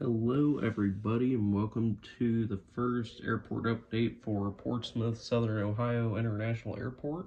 Hello everybody and welcome to the first airport update for Portsmouth Southern Ohio International Airport.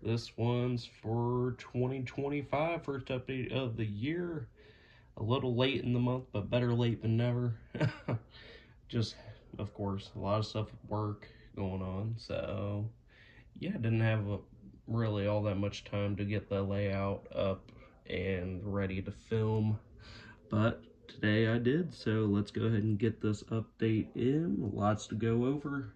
This one's for 2025, first update of the year. A little late in the month, but better late than never. Just, of course, a lot of stuff at work going on, so yeah, didn't have really all that much time to get the layout up and ready to film, but today I did, so let's go ahead and get this update in. Lots to go over,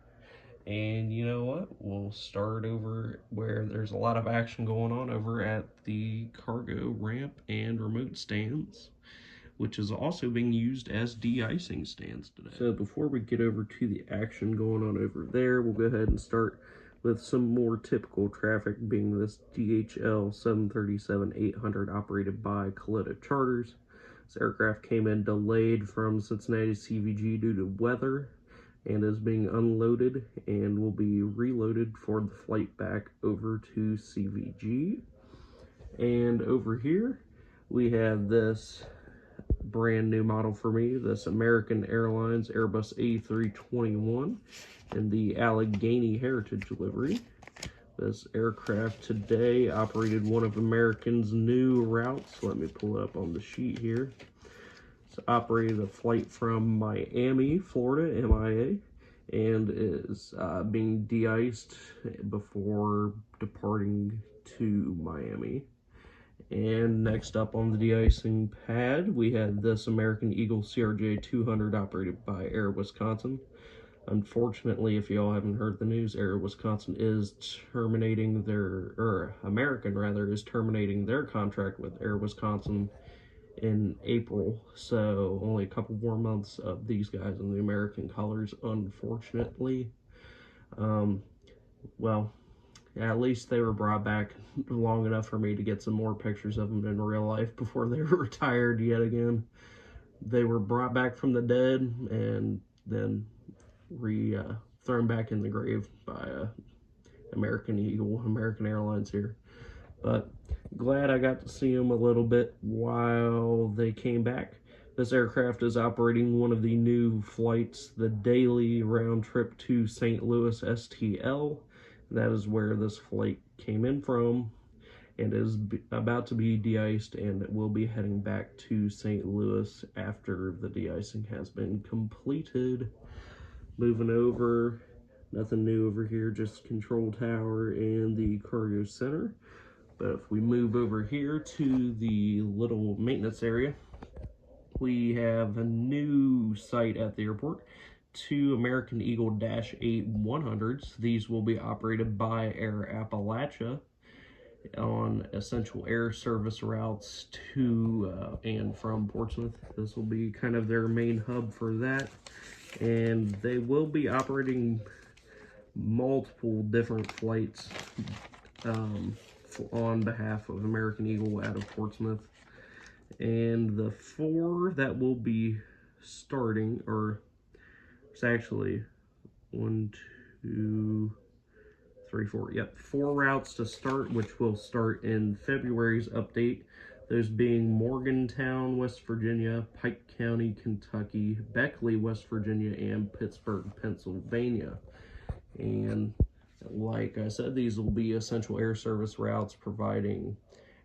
and you know what, we'll start over where there's a lot of action going on over at the cargo ramp and remote stands, which is also being used as de-icing stands today. So before we get over to the action going on over there, we'll go ahead and start with some more typical traffic, being this DHL 737-800 operated by Coletta Charters. This aircraft came in delayed from Cincinnati CVG due to weather and is being unloaded and will be reloaded for the flight back over to CVG. And over here we have this brand new model for me, this American Airlines Airbus A321 in the Allegheny Heritage livery. This aircraft today operated one of American's new routes. Let me pull it up on the sheet here. It's operated a flight from Miami, Florida, MIA, and is being de-iced before departing to Miami. And next up on the de-icing pad, we had this American Eagle CRJ 200 operated by Air Wisconsin. Unfortunately, if y'all haven't heard the news, Air Wisconsin is terminating American is terminating their contract with Air Wisconsin in April. So only a couple more months of these guys in the American colors, unfortunately. Well, at least they were brought back long enough for me to get some more pictures of them in real life before they were retired yet again. They were brought back from the dead and then thrown back in the grave by American Airlines here. But glad I got to see them a little bit while they came back. This aircraft is operating one of the new flights, the daily round trip to St. Louis STL. That is where this flight came in from and is about to be de-iced, and it will be heading back to St. Louis after the de-icing has been completed. Moving over, nothing new over here, just control tower and the cargo center. But if we move over here to the little maintenance area, we have a new site at the airport, two American Eagle -8 100s. These will be operated by Air Appalachia on essential air service routes to and from Portsmouth. This will be kind of their main hub for that, and they will be operating multiple different flights on behalf of American Eagle out of Portsmouth. And the four that will be starting, or it's actually 1, 2, 3, 4. Yep, 4 routes to start, which will start in February's update. Those being Morgantown, West Virginia, Pike County, Kentucky, Beckley, West Virginia, and Pittsburgh, Pennsylvania. And like I said, these will be essential air service routes providing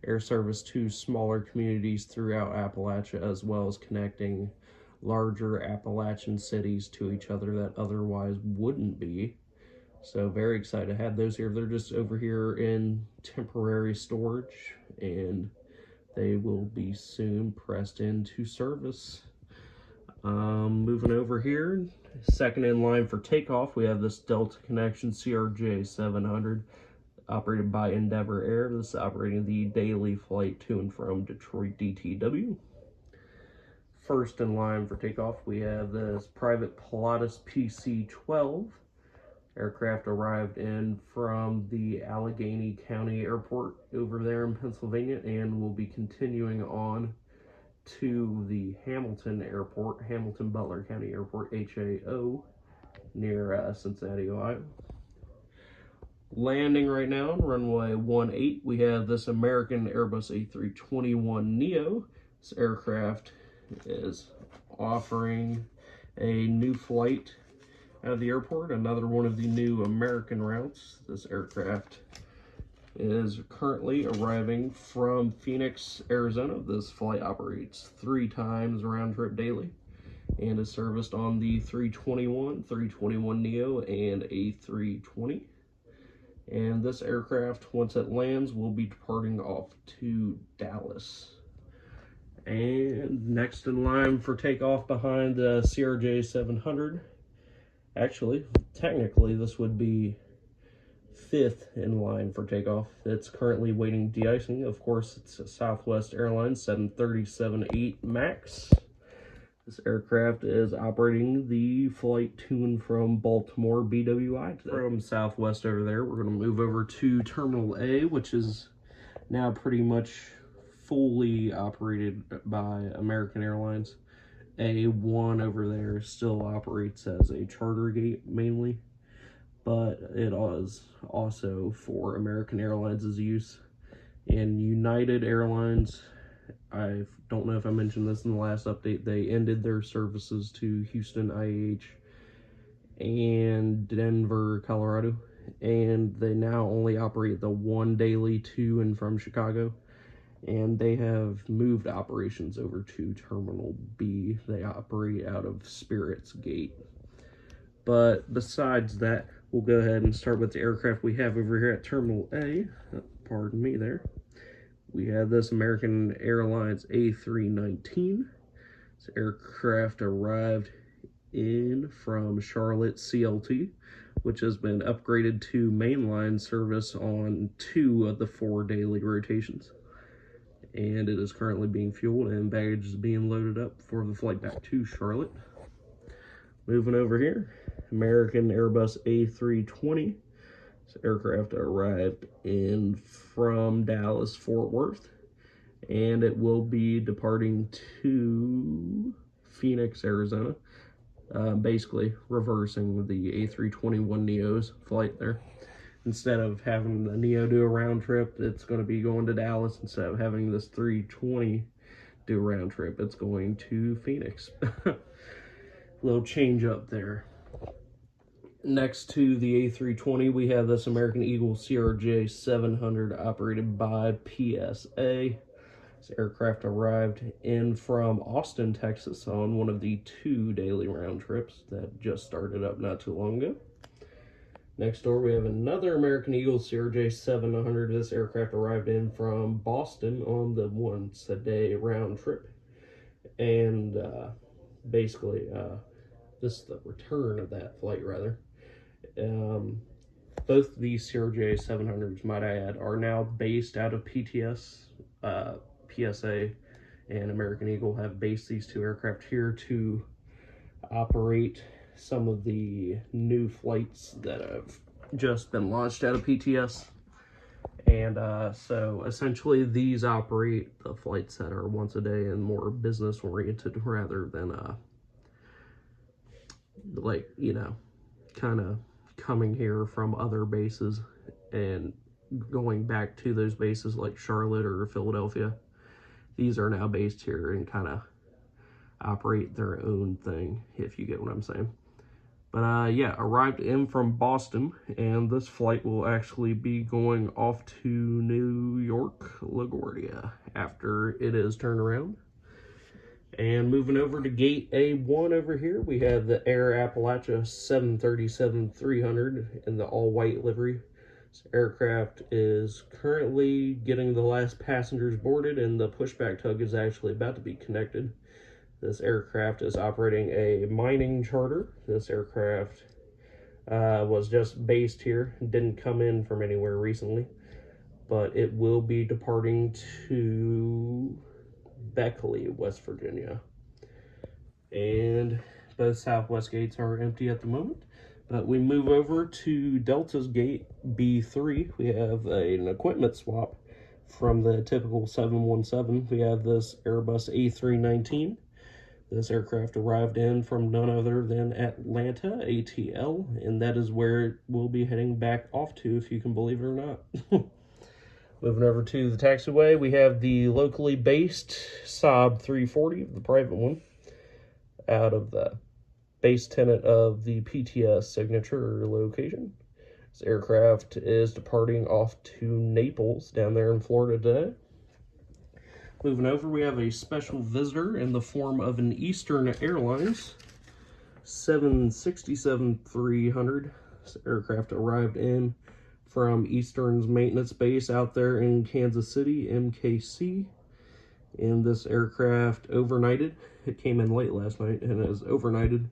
air service to smaller communities throughout Appalachia, as well as connecting larger Appalachian cities to each other that otherwise wouldn't be. So very excited to have those here. They're just over here in temporary storage, and they will be soon pressed into service. Moving over here, second in line for takeoff, we have this Delta Connection CRJ 700 operated by Endeavor Air. This is operating the daily flight to and from Detroit DTW. First in line for takeoff, we have this private Pilatus PC-12. Aircraft arrived in from the Allegheny County Airport over there in Pennsylvania and will be continuing on to the Hamilton Airport, Hamilton Butler County Airport, HAO, near Cincinnati, Ohio. Landing right now on runway 18, we have this American Airbus A321neo. This aircraft is offering a new flight out of the airport, another one of the new American routes. This aircraft is currently arriving from Phoenix, Arizona. This flight operates 3 times round trip daily and is serviced on the 321, 321neo, and A320. And this aircraft, once it lands, will be departing off to Dallas. And next in line for takeoff behind the CRJ 700, actually, technically this would be 5th in line for takeoff. It's currently waiting de-icing. Of course, it's a Southwest Airlines 737-8 MAX. This aircraft is operating the flight to and from Baltimore BWI today. From Southwest over there, we're going to move over to Terminal A, which is now pretty much fully operated by American Airlines. A1 over there still operates as a charter gate mainly, but it is also for American Airlines' use. And United Airlines, I don't know if I mentioned this in the last update, they ended their services to Houston IAH and Denver, Colorado, and they now only operate the 1 daily to and from Chicago, and they have moved operations over to Terminal B. They operate out of Spirit's Gate. But besides that, we'll go ahead and start with the aircraft we have over here at Terminal A. Pardon me there. We have this American Airlines A319. This aircraft arrived in from Charlotte CLT, which has been upgraded to mainline service on 2 of the 4 daily rotations. And it is currently being fueled and baggage is being loaded up for the flight back to Charlotte. Moving over here, American Airbus A320. This aircraft arrived in from Dallas, Fort Worth, and it will be departing to Phoenix, Arizona, basically reversing the A321neo's flight there. Instead of having the Neo do a round trip, it's going to be going to Dallas. Instead of having this 320 do a round trip, it's going to Phoenix. Little change up there. Next to the A320, we have this American Eagle CRJ 700 operated by PSA. This aircraft arrived in from Austin, Texas on one of the 2 daily round trips that just started up not too long ago. Next door, we have another American Eagle CRJ 700. This aircraft arrived in from Boston on the once-a-day round trip. And basically, this is the return of that flight, rather. Both these CRJ 700s, might I add, are now based out of PTS. PSA and American Eagle have based these 2 aircraft here to operate some of the new flights that have just been launched out of PTS. And so essentially these operate the flights that are once a day and more business oriented rather than like, you know, kind of coming here from other bases and going back to those bases like Charlotte or Philadelphia. These are now based here and kind of operate their own thing, if you get what I'm saying. But yeah, arrived in from Boston, and this flight will actually be going off to New York, LaGuardia, after it is turned around. And moving over to Gate A1 over here, we have the Air Appalachia 737-300 in the all-white livery. This aircraft is currently getting the last passengers boarded, and the pushback tug is actually about to be connected. This aircraft is operating a mining charter. This aircraft was just based here, didn't come in from anywhere recently, but it will be departing to Beckley, West Virginia. And both Southwest gates are empty at the moment. But we move over to Delta's gate B3. We have an equipment swap from the typical 717. We have this Airbus A319. This aircraft arrived in from none other than Atlanta, ATL, and that is where it will be heading back off to, if you can believe it or not. Moving over to the taxiway, we have the locally based Saab 340, the private one, out of the base tenant of the PTS signature location. This aircraft is departing off to Naples down there in Florida today. Moving over, we have a special visitor in the form of an Eastern Airlines 767-300. This aircraft arrived in from Eastern's maintenance base out there in Kansas City, MKC. And this aircraft overnighted. It came in late last night and is overnighted.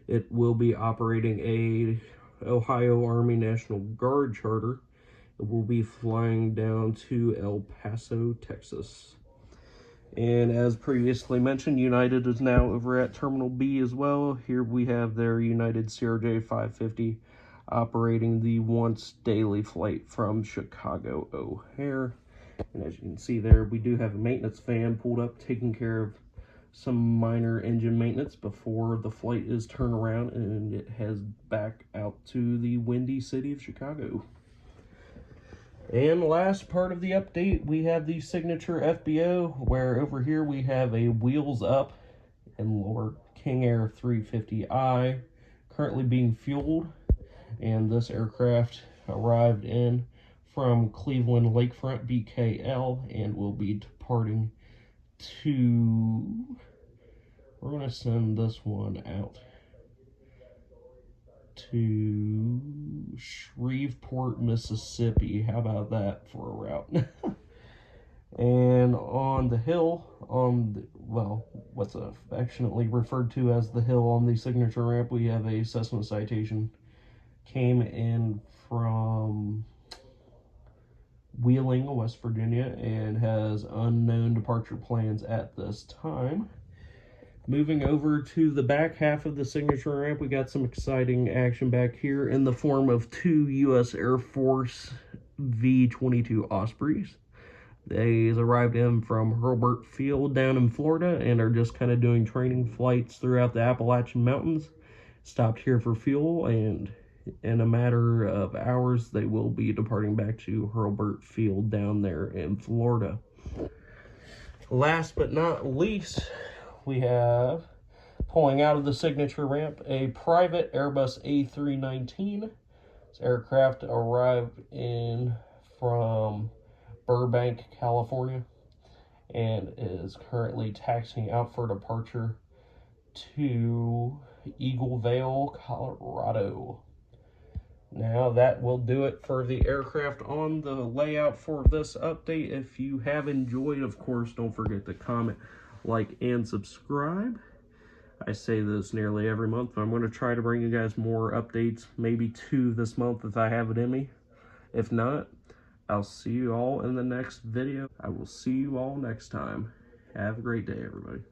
It will be operating a Ohio Army National Guard charter. It will be flying down to El Paso, Texas. And as previously mentioned, United is now over at Terminal B as well. Here we have their United CRJ 550 operating the once daily flight from Chicago O'Hare. And as you can see there, we do have a maintenance van pulled up taking care of some minor engine maintenance before the flight is turned around and it heads back out to the windy city of Chicago. And last part of the update, we have the signature FBO, where over here we have a wheels up and lower King Air 350i currently being fueled. And this aircraft arrived in from Cleveland Lakefront BKL and will be departing to, we're going to send this one out to Shreveport, Mississippi. How about that for a route? And on the hill, what's affectionately referred to as the hill on the signature ramp, we have a Cessna Citation. Came in from Wheeling, West Virginia, and has unknown departure plans at this time. Moving over to the back half of the signature ramp, we got some exciting action back here in the form of two U.S. Air Force V-22 Ospreys. They arrived in from Hurlburt Field down in Florida and are just kind of doing training flights throughout the Appalachian Mountains. Stopped here for fuel, and in a matter of hours, they will be departing back to Hurlburt Field down there in Florida. Last but not least, we have, pulling out of the signature ramp, a private Airbus A319. This aircraft arrived in from Burbank, California, and is currently taxiing out for departure to Eagle Vale, Colorado. Now that will do it for the aircraft on the layout for this update. If you have enjoyed, of course, don't forget to comment, like, and subscribe. I say this nearly every month, but I'm going to try to bring you guys more updates, maybe 2 this month if I have it in me. If not, I'll see you all in the next video. I will see you all next time. Have a great day, everybody.